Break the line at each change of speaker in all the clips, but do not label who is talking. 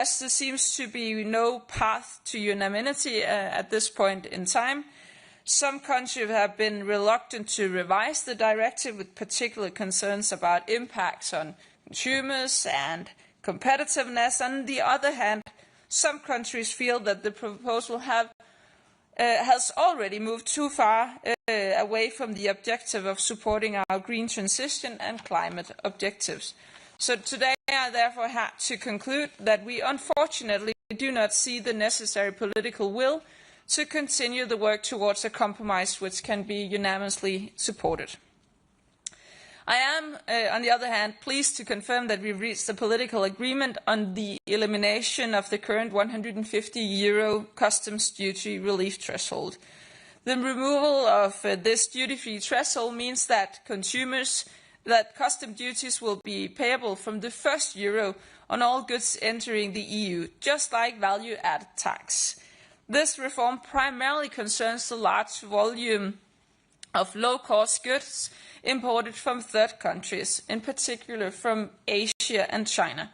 there seems to be no path to unanimity at this point in time. Some countries have been reluctant to revise the directive with particular concerns about impacts on consumers and competitiveness. On the other hand, some countries feel that the proposal has already moved too far away from the objective of supporting our green transition and climate objectives. So today I therefore had to conclude that we unfortunately do not see the necessary political will to continue the work towards a compromise which can be unanimously supported. I am, on the other hand, pleased to confirm that we reached a political agreement on the elimination of the current €150 customs duty relief threshold. The removal of this duty-free threshold means that custom duties will be payable from the first euro on all goods entering the EU, just like value-added tax. This reform primarily concerns the large volume of low-cost goods imported from third countries, in particular from Asia and China.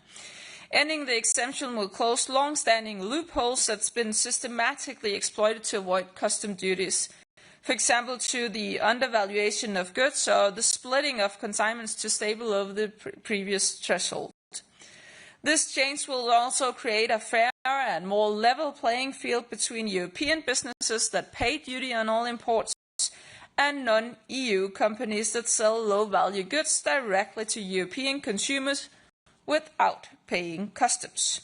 Ending the exemption will close long-standing loopholes that's been systematically exploited to avoid custom duties. For example, to the undervaluation of goods or the splitting of consignments to stay below the previous threshold. This change will also create a fairer and more level playing field between European businesses that pay duty on all imports and non-EU companies that sell low-value goods directly to European consumers without paying customs.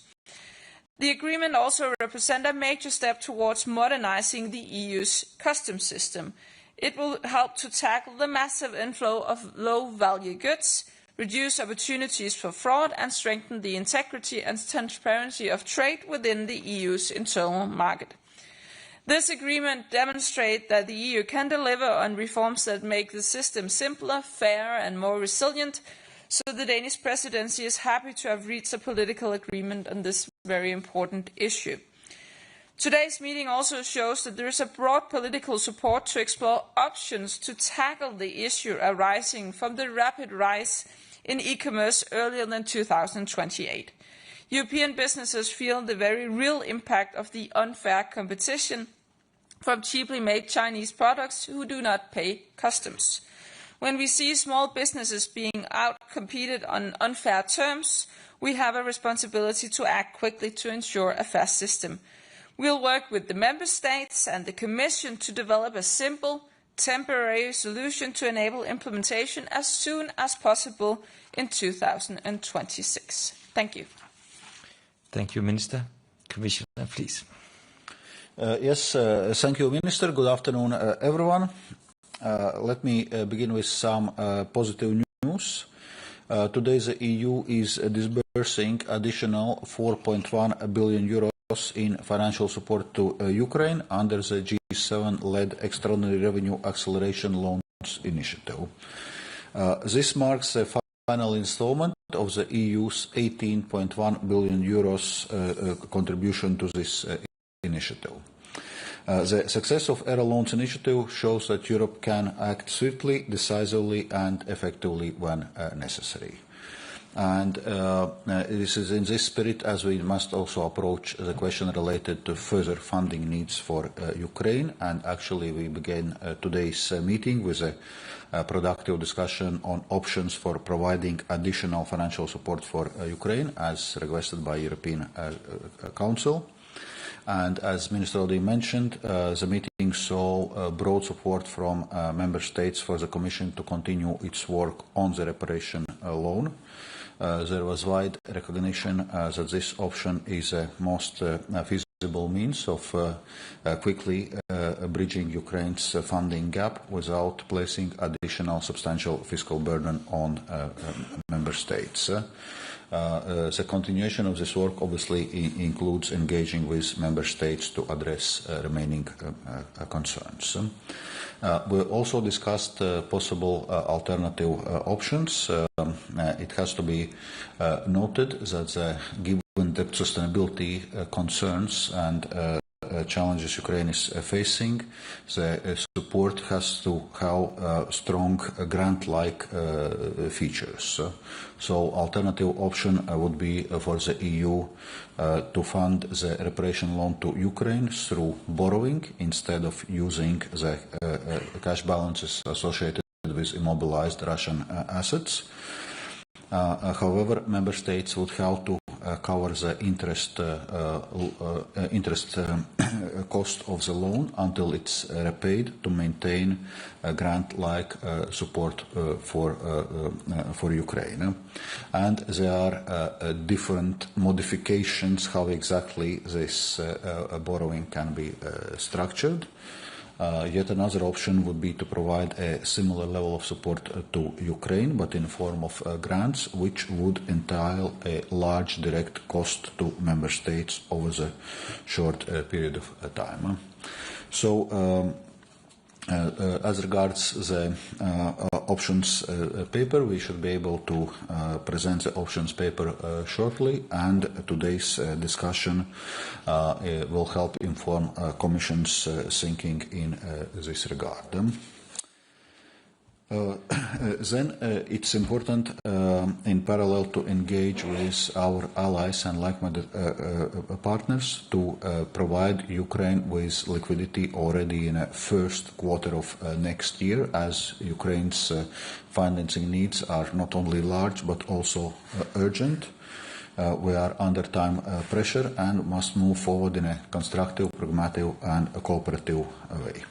The agreement also represents a major step towards modernizing the EU's customs system. It will help to tackle the massive inflow of low-value goods, reduce opportunities for fraud, and strengthen the integrity and transparency of trade within the EU's internal market. This agreement demonstrates that the EU can deliver on reforms that make the system simpler, fairer, and more resilient, so the Danish presidency is happy to have reached a political agreement on this very important issue. Today's meeting also shows that there is a broad political support to explore options to tackle the issue arising from the rapid rise in e-commerce earlier than 2028. European businesses feel the very real impact of the unfair competition from cheaply made Chinese products who do not pay customs. When we see small businesses being out-competed on unfair terms, we have a responsibility to act quickly to ensure a fair system. We'll work with the Member States and the Commission to develop a simple, temporary solution to enable implementation as soon as possible in 2026. Thank you.
Thank you, Minister. Commissioner, please.
Yes, thank you, Minister. Good afternoon, everyone. Let me begin with some positive news. Today the EU is disbursing additional €4.1 billion in financial support to Ukraine under the G7-led Extraordinary Revenue Acceleration Loans Initiative. This marks the final installment of the EU's €18.1 billion contribution to this initiative. The success of ERA Loans Initiative shows that Europe can act swiftly, decisively and effectively when necessary. And this is in this spirit as we must also approach the question related to further funding needs for Ukraine. And actually we began today's meeting with a productive discussion on options for providing additional financial support for Ukraine as requested by European Council. And as Minister already mentioned, the meeting saw broad support from Member States for the Commission to continue its work on the reparation loan. There was wide recognition that this option is the most feasible means of quickly bridging Ukraine's funding gap without placing additional substantial fiscal burden on Member States. The continuation of this work obviously includes engaging with Member States to address remaining concerns. We also discussed possible alternative options. It has to be noted that given the sustainability concerns and challenges Ukraine is facing, the support has to have strong grant-like features. So alternative option would be for the EU to fund the reparation loan to Ukraine through borrowing instead of using the cash balances associated with immobilized Russian assets. However, member states would have to cover the interest cost of the loan until it's repaid to maintain grant-like support for Ukraine. And there are different modifications how exactly this borrowing can be structured. Yet another option would be to provide a similar level of support to Ukraine, but in form of grants, which would entail a large direct cost to member states over the short period of time. So, as regards the options paper, we should be able to present the options paper shortly, and today's discussion will help inform Commission's thinking in this regard. Then it's important in parallel to engage with our allies and like-minded partners to provide Ukraine with liquidity already in the first quarter of next year, as Ukraine's financing needs are not only large but also urgent. We are under time pressure and must move forward in a constructive, pragmatic and cooperative way.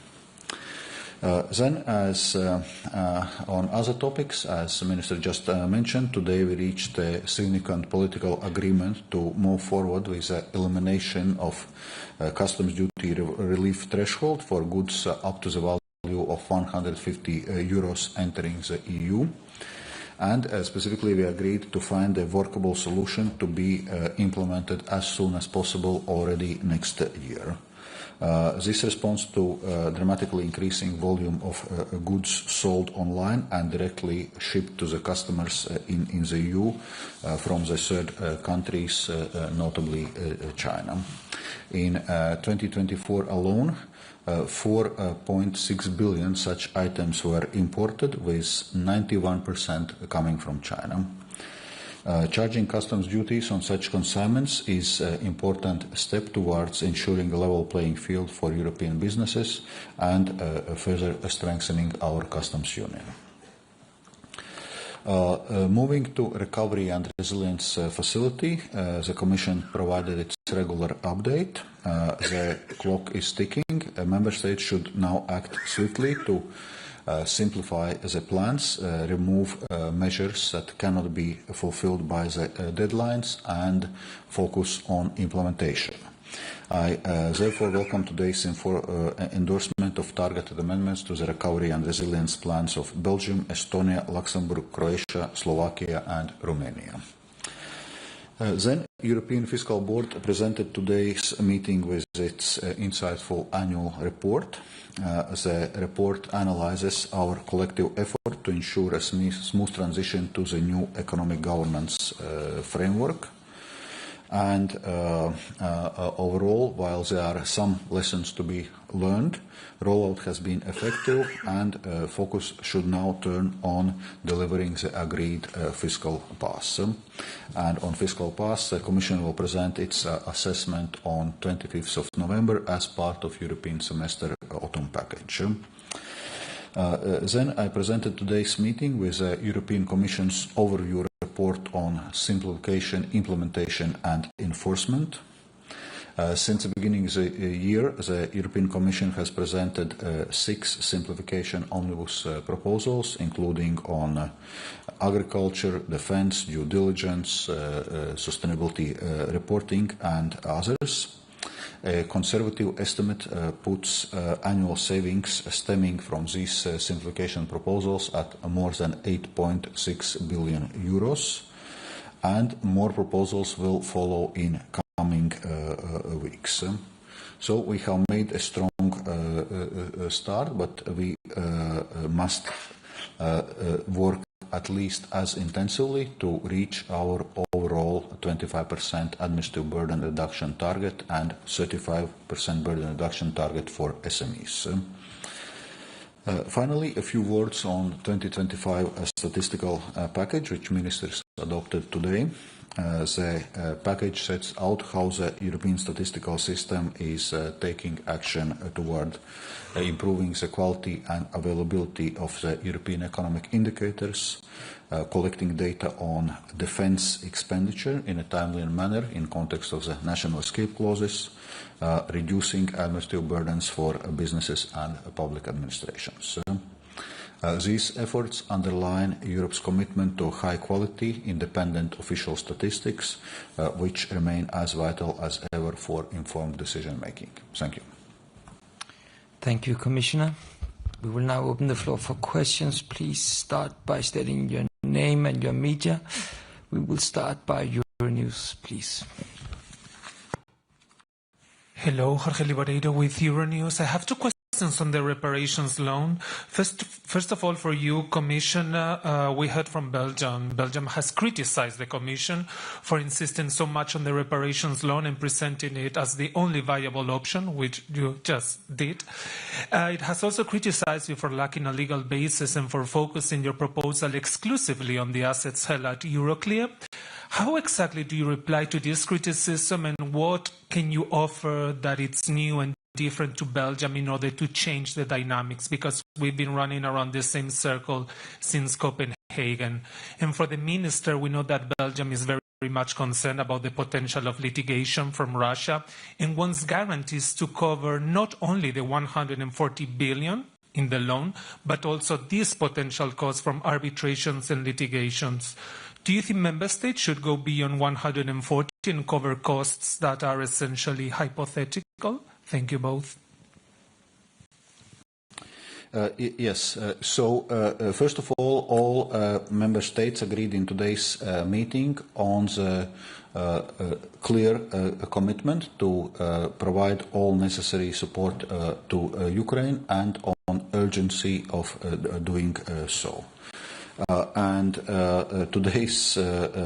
Then, as on other topics, as the Minister just mentioned, today we reached a significant political agreement to move forward with the elimination of customs duty relief threshold for goods up to the value of 150 euros entering the EU. And specifically, we agreed to find a workable solution to be implemented as soon as possible already next year. This responds to dramatically increasing volume of goods sold online and directly shipped to the customers in the EU from the third countries, notably China. In 2024 alone, 4.6 billion such items were imported, with 91% coming from China. Charging customs duties on such consignments is an important step towards ensuring a level playing field for European businesses and further strengthening our customs union. Moving to Recovery and Resilience Facility, the Commission provided its regular update. The clock is ticking. Member States should now act swiftly to simplify the plans, remove measures that cannot be fulfilled by the deadlines, and focus on implementation. I therefore welcome today's endorsement of targeted amendments to the recovery and resilience plans of Belgium, Estonia, Luxembourg, Croatia, Slovakia and Romania. Then, European Fiscal Board presented today's meeting with its insightful annual report. The report analyzes our collective effort to ensure a smooth transition to the new economic governance framework. And overall, while there are some lessons to be learned, rollout has been effective, and focus should now turn on delivering the agreed fiscal path. And on fiscal path, the Commission will present its assessment on 25th of November as part of European semester autumn package. Then I presented today's meeting with the European Commission's overview report on simplification, implementation and enforcement. Since the beginning of the year, the European Commission has presented 6 simplification omnibus proposals, including on agriculture, defense, due diligence, sustainability reporting and others. A conservative estimate puts annual savings stemming from these simplification proposals at more than 8.6 billion euros, and more proposals will follow in coming weeks. So we have made a strong start, but we must work at least as intensively to reach our overall 25% administrative burden reduction target and 35% burden reduction target for SMEs. Finally, a few words on 2025 statistical package, which ministers adopted today. The package sets out how the European statistical system is taking action toward improving the quality and availability of the European economic indicators, collecting data on defense expenditure in a timely manner in context of the national escape clauses, reducing administrative burdens for businesses and public administrations. These efforts underline Europe's commitment to high-quality, independent official statistics, which remain as vital as ever for informed decision-making. Thank you.
Thank you, Commissioner. We will now open the floor for questions. Please start by stating your name and your media. We will start by Euronews, please.
Hello, Jorge Liboreiro with Euronews. I have two questions on the reparations loan. First of all, for you, Commissioner, we heard from Belgium. Belgium has criticized the Commission for insisting so much on the reparations loan and presenting it as the only viable option, which you just did. It has also criticized you for lacking a legal basis and for focusing your proposal exclusively on the assets held at Euroclear. How exactly do you reply to this criticism, and what can you offer that it's new and different to Belgium in order to change the dynamics? Because we've been running around the same circle since Copenhagen. And for the minister, we know that Belgium is very much concerned about the potential of litigation from Russia and wants guarantees to cover not only the 140 billion in the loan, but also these potential costs from arbitrations and litigations. Do you think member states should go beyond 140 and cover costs that are essentially hypothetical? Thank you both.
Yes. First of all member states agreed in today's meeting on the clear commitment to provide all necessary support to Ukraine and on urgency of doing so. Today's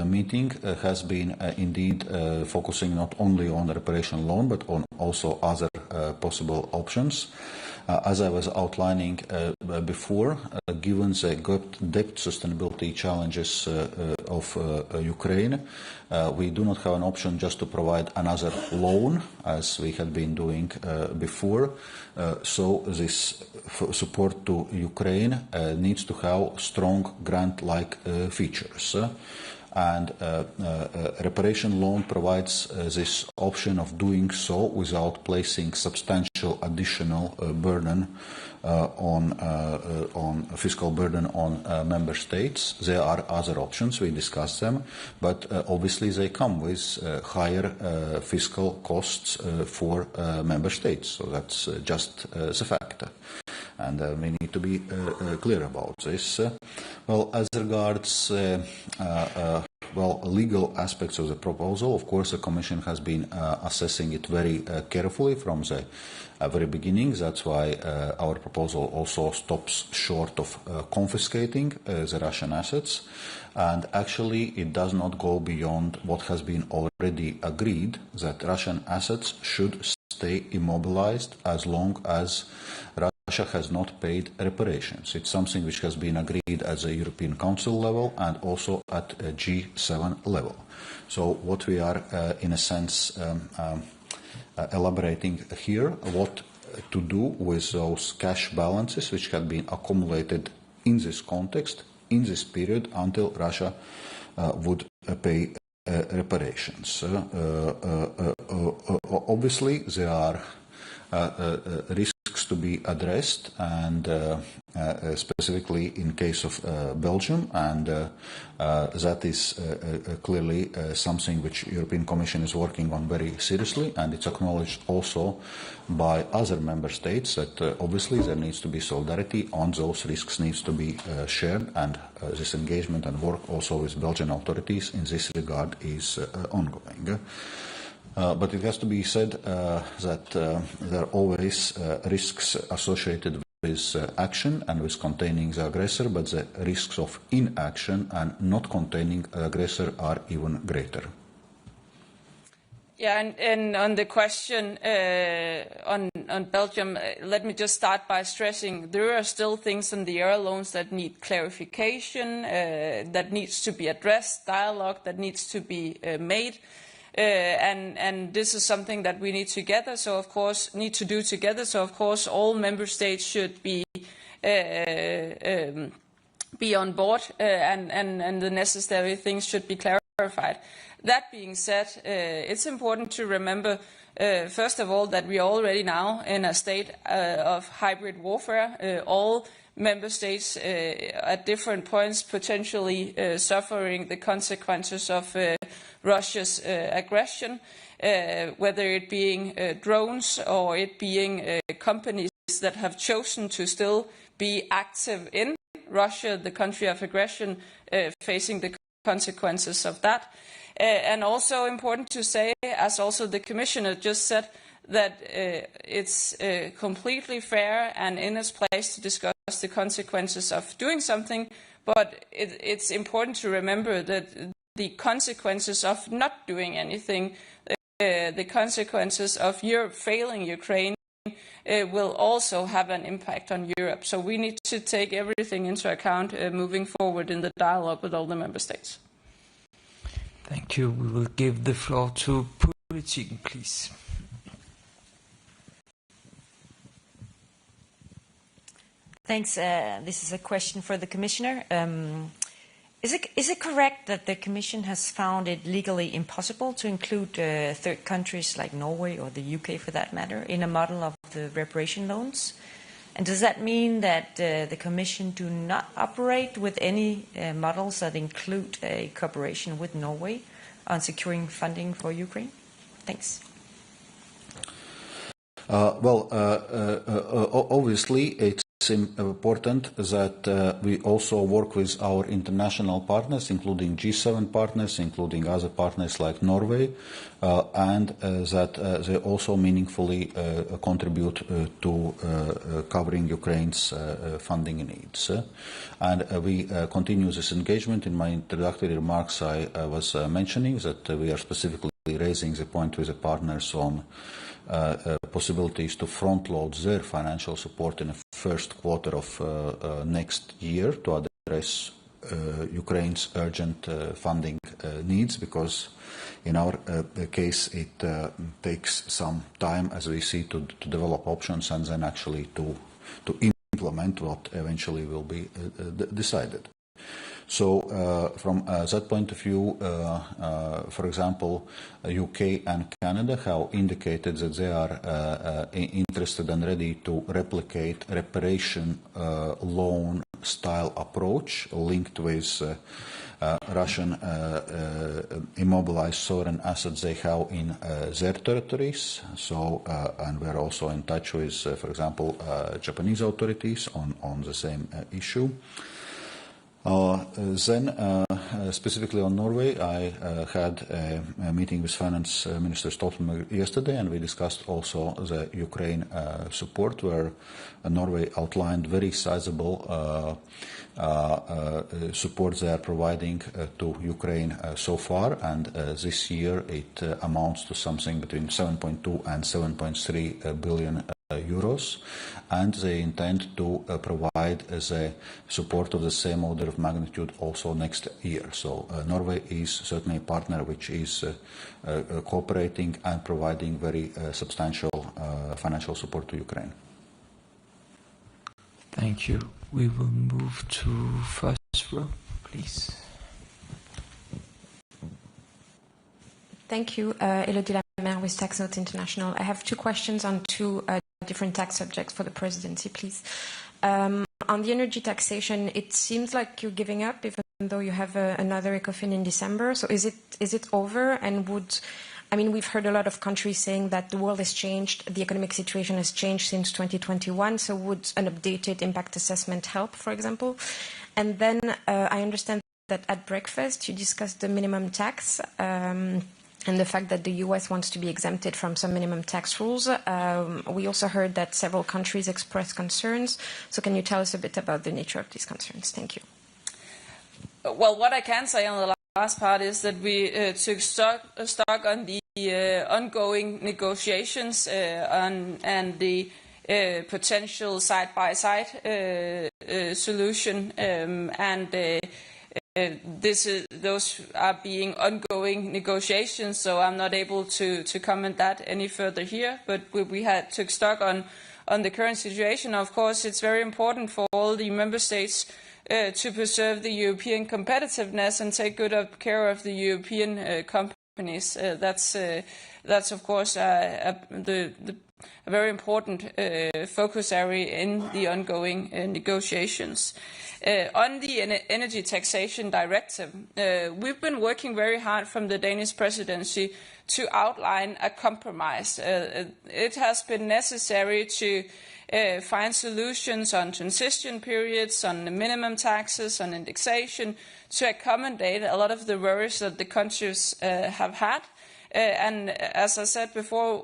meeting has been indeed focusing not only on the reparation loan but on also other possible options. As I was outlining before, given the debt sustainability challenges of Ukraine, we do not have an option just to provide another loan as we had been doing before. So this support to Ukraine needs to have strong grant-like features. And reparation loan provides this option of doing so without placing substantial additional burden on fiscal burden on member states. There are other options, we discussed them, but obviously they come with higher fiscal costs for member states. So that's just the fact. And we need to be clear about this. Well, as regards legal aspects of the proposal, of course, the Commission has been assessing it very carefully from the very beginning. That's why our proposal also stops short of confiscating the Russian assets. And actually, it does not go beyond what has been already agreed, that Russian assets should stay immobilized as long as Russia has not paid reparations. It's something which has been agreed at the European Council level and also at G7 level. So what we are, in a sense, elaborating here, what to do with those cash balances which have been accumulated in this context, in this period, until Russia would pay reparations. Obviously, there are risks to be addressed, and specifically in case of Belgium, and that is clearly something which European Commission is working on very seriously, and it's acknowledged also by other member states that obviously there needs to be solidarity on those risks needs to be shared, and this engagement and work also with Belgian authorities in this regard is ongoing. But it has to be said that there are always risks associated with action and with containing the aggressor, but the risks of inaction and not containing the aggressor are even greater.
Yeah, and on the question on Belgium, let me just start by stressing there are still things in the euro loans that need clarification, that needs to be addressed, dialogue that needs to be made, and this is something that we need together. So of course, So of course, all member states should be on board, and the necessary things should be clarified. That being said, it's important to remember, first of all, that we are already now in a state of hybrid warfare. All member states at different points potentially suffering the consequences of Russia's aggression, whether it being drones or it being companies that have chosen to still be active in Russia, the country of aggression, facing the consequences of that. And also important to say, as also the Commissioner just said, that it's completely fair and in its place to discuss the consequences of doing something, but it's important to remember that the consequences of not doing anything, the consequences of Europe failing Ukraine, will also have an impact on Europe. So we need to take everything into account moving forward in the dialogue with all the member states.
Thank you. We will give the floor to Politiken, please.
Thanks. This is a question for the Commissioner. Is it correct that the Commission has found it legally impossible to include third countries like Norway or the UK, for that matter, in a model of the reparation loans? And does that mean that the Commission do not operate with any models that include a cooperation with Norway on securing funding for Ukraine? Thanks.
Obviously, it's important that we also work with our international partners, including G7 partners, including other partners like Norway, and that they also meaningfully contribute to covering Ukraine's funding needs. And we continue this engagement. In my introductory remarks, I was mentioning that we are specifically raising the point with the partners on possibilities to front-load their financial support in the first quarter of next year to address Ukraine's urgent funding needs, because in our case it takes some time, as we see, to develop options and then actually to implement what eventually will be decided. So from that point of view, for example, UK and Canada have indicated that they are interested and ready to replicate reparation loan style approach linked with Russian immobilized sovereign assets they have in their territories. So, and we're also in touch with, for example, Japanese authorities on the same issue. Then, specifically on Norway, I had a meeting with Finance Minister Stoltenberg yesterday, and we discussed also the Ukraine support, where Norway outlined very sizable support they are providing to Ukraine so far, and this year it amounts to something between 7.2 and 7.3 billion euros, and they intend to provide the support of the same order of magnitude also next year. So Norway is certainly a partner which is cooperating and providing very substantial financial support to Ukraine.
Thank you. We will move to first row, please.
Thank you. Elodie Lamer with Tax Notes International. I have two questions on two different tax subjects for the presidency, please. On the energy taxation, it seems like you're giving up, even though you have another ECOFIN in December. So is it over? And we've heard a lot of countries saying that the world has changed, the economic situation has changed since 2021. So would an updated impact assessment help, for example? And then I understand that at breakfast you discussed the minimum tax. and the fact that the US wants to be exempted from some minimum tax rules. We also heard that several countries expressed concerns. So can you tell us a bit about the nature of these concerns? Thank you.
Well, what I can say on the last part is that we took stock on the ongoing negotiations and the potential side-by-side solution, those are being ongoing negotiations, so I'm not able to comment that any further here. But we took stock on the current situation. Of course, it's very important for all the member states to preserve the European competitiveness and take good care of the European companies. That's of course a very important focus area in the ongoing negotiations. On the Energy Taxation Directive, we've been working very hard from the Danish presidency to outline a compromise. It has been necessary to find solutions on transition periods, on the minimum taxes, on indexation, to accommodate a lot of the worries that the countries have had. And as I said before,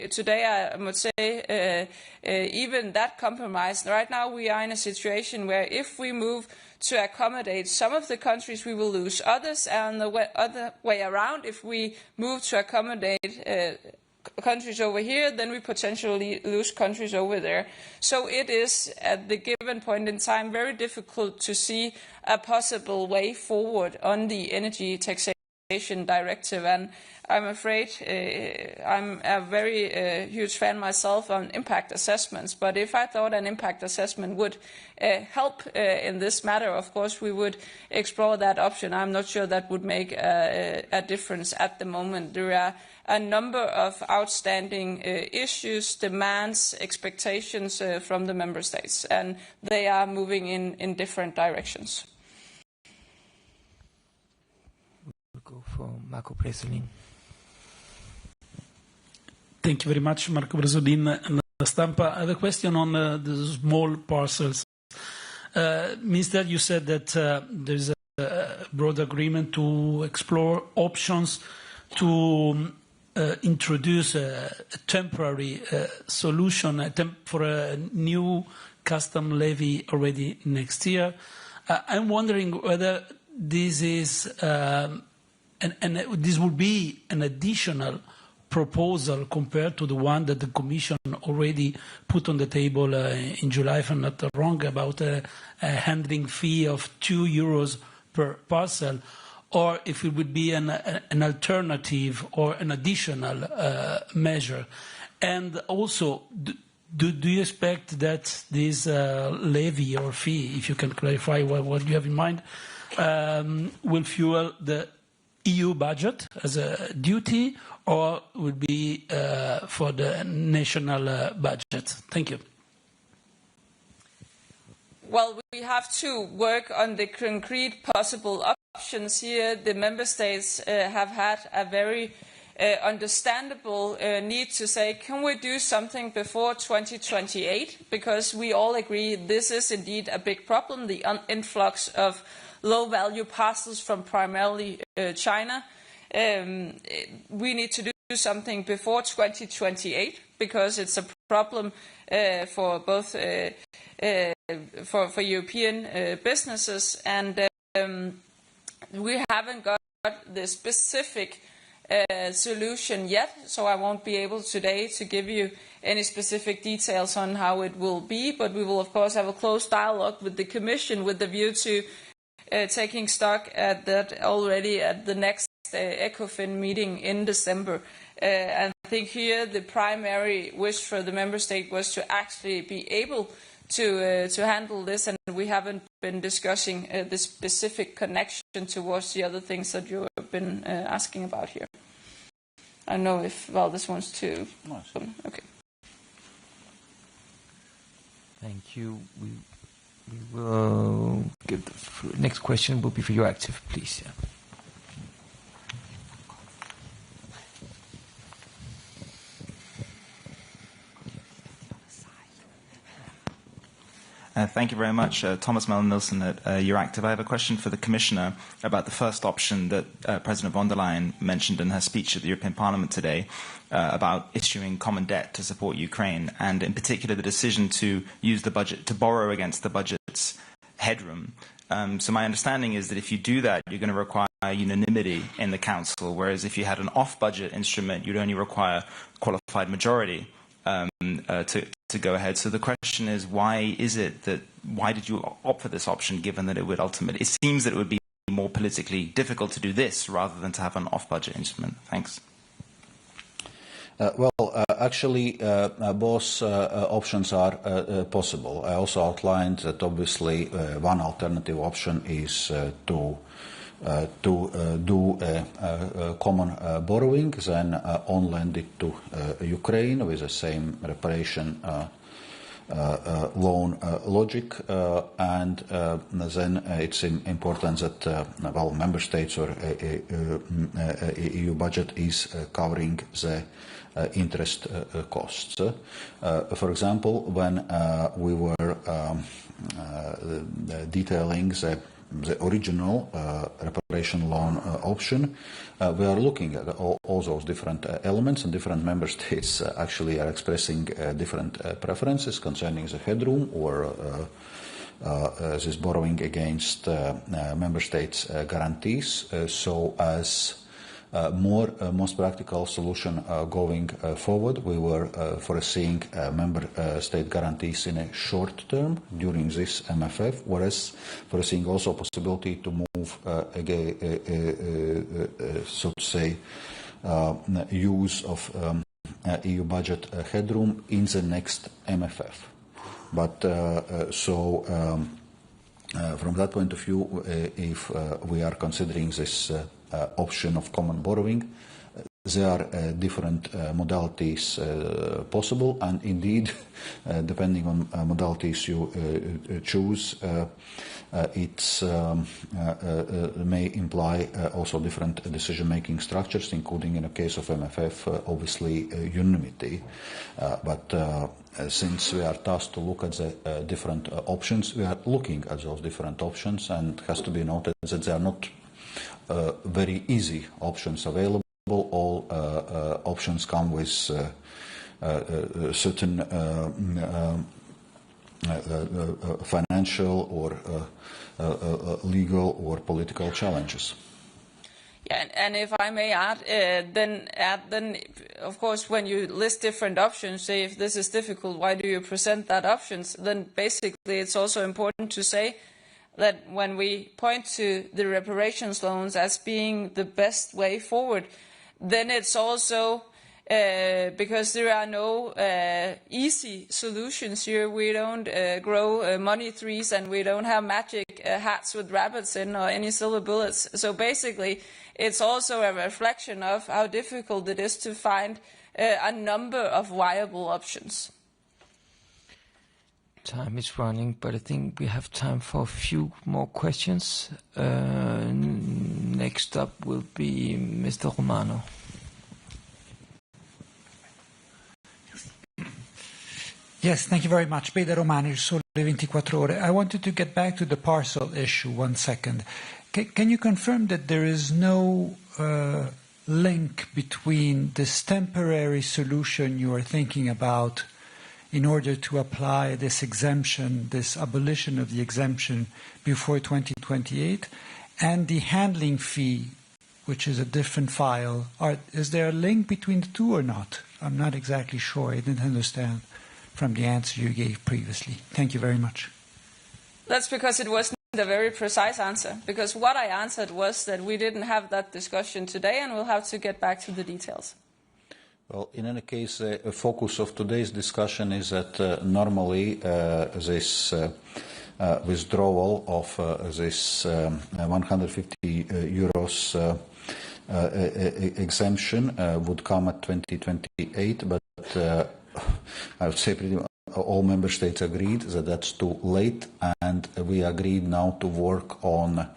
today I must say even that compromise, right now we are in a situation where if we move to accommodate some of the countries, we will lose others, and the other way around, if we move to accommodate countries over here, then we potentially lose countries over there. So it is, at the given point in time, very difficult to see a possible way forward on the Energy Taxation Directive, and I'm afraid I'm a very huge fan myself on impact assessments, but if I thought an impact assessment would help in this matter, of course we would explore that option. I'm not sure that would make a difference at the moment. There are a number of outstanding issues, demands, expectations from the member states, and they are moving in different directions.
We'll go for Marco Bresolin.
Thank you very much, Marco Bresolin. La Stampa. I have a question on the small parcels. Minister, you said that there is a broad agreement to explore options to introduce a temporary solution for a new custom levy already next year. I'm wondering whether this is this would be an additional proposal compared to the one that the Commission already put on the table in July, if I'm not wrong, about a handling fee of €2 per parcel, or if it would be an alternative or an additional measure. And also, do you expect that this levy or fee, if you can clarify what you have in mind, will fuel the EU budget as a duty, or would be for the national budget? Thank you.
Well, we have to work on the concrete possible options here. The member states have had a very understandable need to say, can we do something before 2028? Because we all agree this is indeed a big problem, the influx of low-value parcels from primarily China. We need to do something before 2028 because it's a problem for both for European businesses, and we haven't got the specific solution yet, so I won't be able today to give you any specific details on how it will be, but we will of course have a close dialogue with the Commission with the view to taking stock at that already at the next ECOFIN meeting in December. And I think here the primary wish for the member state was to actually be able to handle this, and we haven't been discussing the specific connection towards the other things that you have been asking about here. I don't know if Valdis wants to. Okay.
Thank you. We will give the next question will be for you, Active, please. Yeah.
Thank you very much. Thomas Mellon-Nilsson at Euractiv. I have a question for the Commissioner about the first option that President von der Leyen mentioned in her speech at the European Parliament today about issuing common debt to support Ukraine, and in particular the decision to use the budget, to borrow against the budget's headroom. So my understanding is that if you do that, you're going to require unanimity in the Council, whereas if you had an off-budget instrument, you'd only require qualified majority to go ahead. So the question is, why did you opt for this option, given that it seems that it would be more politically difficult to do this rather than to have an off-budget instrument? Thanks.
Actually, both options are possible. I also outlined that obviously one alternative option is to do a common borrowing, then on lend it to Ukraine with the same reparation loan logic, and then it's important that member states or EU budget is covering the interest costs. For example, when we were detailing the original reparation loan option, we are looking at all those different elements, and different member states actually are expressing different preferences concerning the headroom or this borrowing against member states' guarantees. So as most practical solution going forward, we were foreseeing member state guarantees in a short term during this MFF, whereas foreseeing also possibility to move so to say use of EU budget headroom in the next MFF. But from that point of view, if we are considering this option of common borrowing, there are different modalities possible, and indeed, depending on modalities you choose, it may imply also different decision-making structures, including in the case of MFF, obviously unanimity. But since we are tasked to look at the different options, we are looking at those different options, and it has to be noted that they are not very easy options available. All options come with certain financial or legal or political challenges.
Yeah, and if I may add, then of course when you list different options, say if this is difficult, why do you present that options? Then basically it's also important to say that when we point to the reparations loans as being the best way forward, then it's also because there are no easy solutions here. We don't grow money trees, and we don't have magic hats with rabbits in or any silver bullets. So basically, it's also a reflection of how difficult it is to find a number of viable options.
Time is running, but I think we have time for a few more questions. Next up will be Mr. Romano.
Yes, thank you very much. Beda Romano, Sole 24 Ore. I wanted to get back to the parcel issue 1 second. Can you confirm that there is no link between this temporary solution you are thinking about in order to apply this exemption, this abolition of the exemption before 2028, and the handling fee, which is a different file? Is there a link between the two or not? I'm not exactly sure. I didn't understand from the answer you gave previously. Thank you very much.
That's because it wasn't a very precise answer, because what I answered was that we didn't have that discussion today, and we'll have to get back to the details.
Well, in any case, the focus of today's discussion is that normally this withdrawal of this 150 euros exemption would come at 2028, but I would say pretty much all member states agreed that that's too late, and we agreed now to work on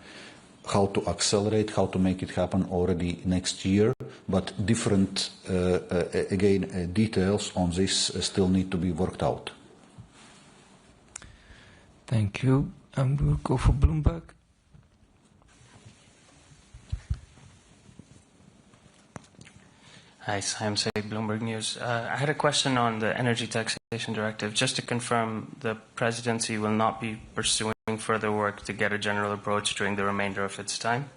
how to accelerate, how to make it happen already next year, but different, details on this still need to be worked out.
Thank you. And we'll go for Bloomberg.
Hi, Sam Said, Bloomberg News. I had a question on the Energy Taxation Directive. Just to confirm, the Presidency will not be pursuing further work to get a general approach during the remainder of its time?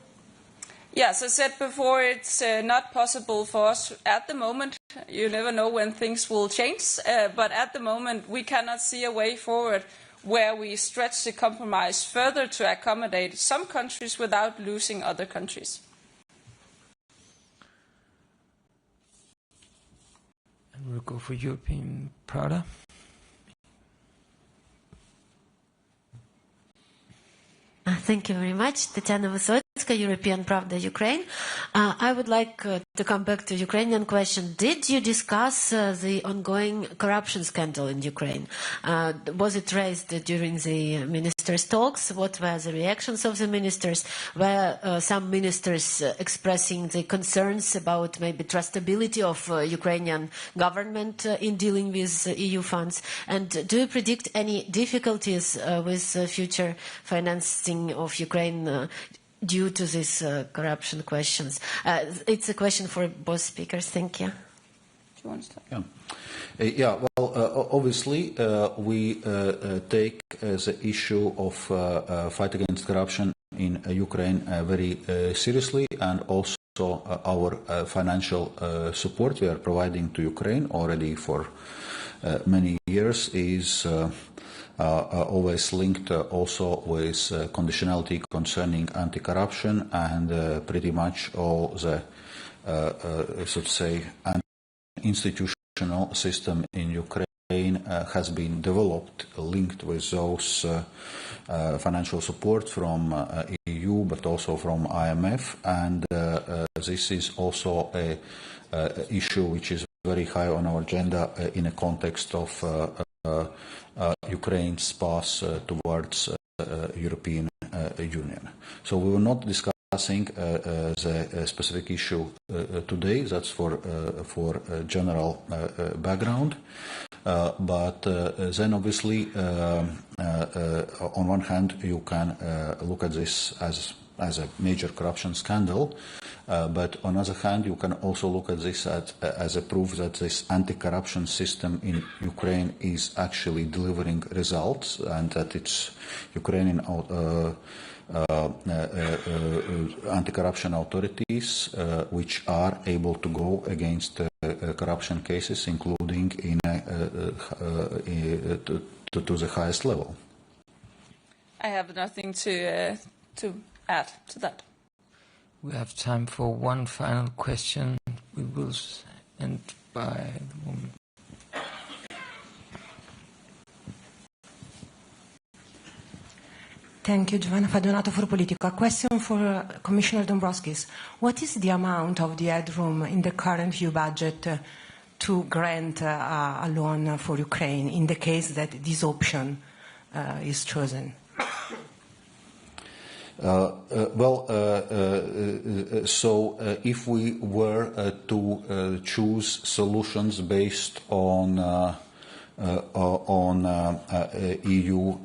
Yes, as I said before, it's not possible for us at the moment. You never know when things will change, but at the moment we cannot see a way forward where we stretch the compromise further to accommodate some countries without losing other countries.
And we'll go for European Prada.
Thank you very much. Tatiana Vysotska, European Pravda, Ukraine. I would like to come back to Ukrainian question. Did you discuss the ongoing corruption scandal in Ukraine? Was it raised during the ministers' talks? What were the reactions of the ministers? Were some ministers expressing the concerns about maybe trustability of Ukrainian government in dealing with EU funds? And do you predict any difficulties with future financing of Ukraine due to these corruption questions? It's a question for both speakers. Thank you.
Do you want to start?
Yeah, well, obviously we take the issue of fight against corruption in Ukraine very seriously, and also our financial support we are providing to Ukraine already for many years is always linked also with conditionality concerning anti-corruption, and pretty much all the, so to say, institutional system in Ukraine has been developed linked with those financial support from EU, but also from IMF, and this is also a issue which is very high on our agenda in a context of Ukraine's path towards European Union. So we will not discussing the specific issue today. That's for general background. But then obviously, on one hand, you can look at this as a major corruption scandal. But on the other hand, you can also look at this as a proof that this anti-corruption system in Ukraine is actually delivering results, and that it's Ukrainian anti-corruption authorities which are able to go against corruption cases, including to the highest level.
I have nothing to add to that.
We have time for one final question. We will end by the moment.
Thank you, Giovanna Fadonato for Politico. A question for Commissioner Dombrovskis. What is the amount of the headroom in the current EU budget to grant a loan for Ukraine in the case that this option is chosen?
So if we were to choose solutions based on EU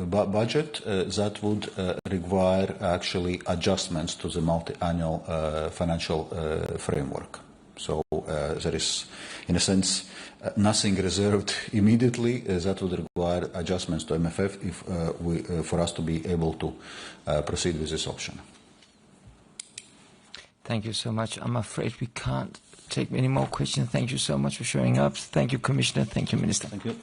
budget, that would require actually adjustments to the multi-annual financial framework. So there is, in a sense, nothing reserved immediately. That would require adjustments to MFF if for us to be able to proceed with this option.
Thank you so much. I'm afraid we can't take many more questions. Thank you so much for showing up. Thank you, Commissioner. Thank you, Minister.
Thank you.